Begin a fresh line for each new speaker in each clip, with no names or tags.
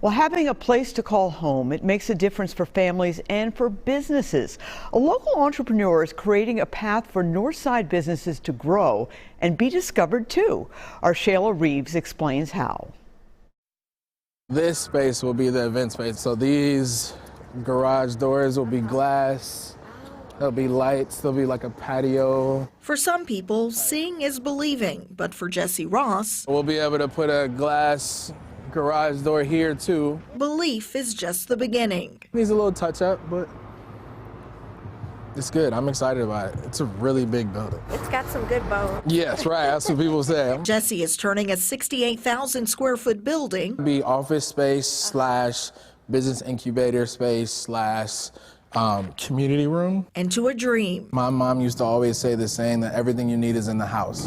Well, having a place to call home, it makes a difference for families and for businesses. A local entrepreneur is creating a path for Northside businesses to grow and be discovered too. Our Shayla Reeves explains how.
This space will be the event space. So these garage doors will be glass. There'll be lights. There'll be like a patio.
For some people, seeing is believing, but for Jesse Ross,
We'll be able to put a glass garage door here too.
belief is just the beginning.
Needs a little touch up, but it's good. I'm excited about it. It's a really big building.
It's got some good bones.
Yes, right. That's what people say.
Jesse is turning a 68,000 square foot building
Be office space slash business incubator space slash community room.
into a dream.
My mom used to always say the saying that everything you need is in the house.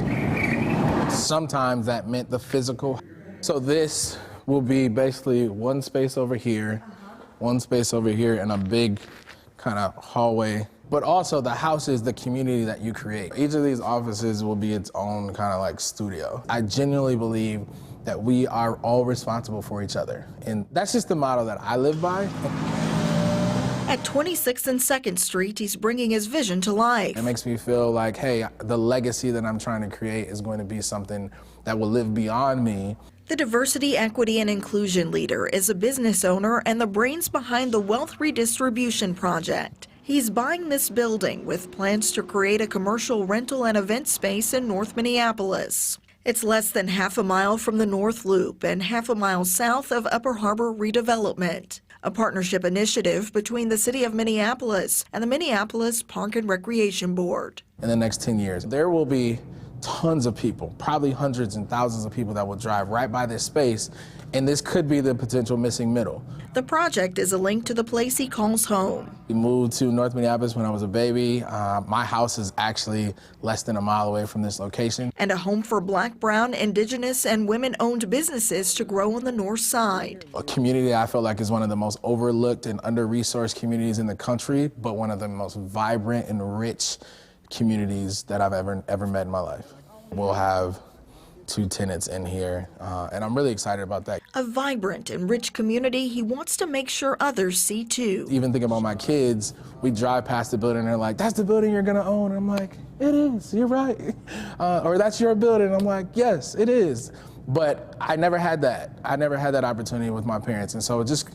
Sometimes that meant the physical. So this will be basically one space over here, one space over here, and a big kind of hallway. But also the house is the community that you create. Each of these offices will be its own kind of like studio. I genuinely believe that we are all responsible for each other. And that's just the motto that I live by.
At 26th and 2nd Street, he's bringing his vision to life.
It makes me feel like, hey, the legacy that I'm trying to create is going to be something that will live beyond me.
The diversity, equity, and inclusion leader is a business owner and the brains behind the Wealth Redistribution Project. He's buying this building with plans to create a commercial rental and event space in North Minneapolis. It's less than half a mile from the North Loop and half a mile south of Upper Harbor redevelopment, a partnership initiative between the City of Minneapolis and the Minneapolis Park and Recreation Board.
In the next 10 years, there will be tons of people, probably hundreds and thousands of people that will drive right by this space, and this could be the potential missing middle.
The project is a link to the place he calls home.
We moved to North Minneapolis when I was a baby. My house is actually less than a mile away from this location.
And a home for Black, Brown, Indigenous, and women-owned businesses to grow on the North Side.
A community I feel like is one of the most overlooked and under-resourced communities in the country, but one of the most vibrant and rich communities that I've ever met in my life. We'll have 2 tenants in here, and I'm really excited about that.
A vibrant and rich community he wants to make sure others see too.
Even thinking about my kids, we drive past the building and they're like, that's the building you're gonna own. And I'm like, it is, you're right. Or that's your building. I'm like, yes, it is. But I never had that. I never had that opportunity with my parents. And so just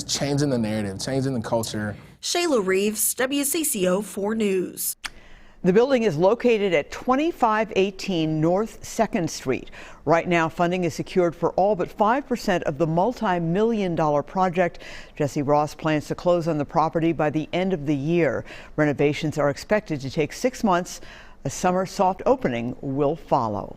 changing the narrative, changing the culture.
Shayla Reeves, WCCO 4 News.
The building is located at 2518 North 2nd Street. Right now, funding is secured for all but 5% of the multi-million-dollar project. Jesse Ross plans to close on the property by the end of the year. Renovations are expected to take 6 months. A summer soft opening will follow.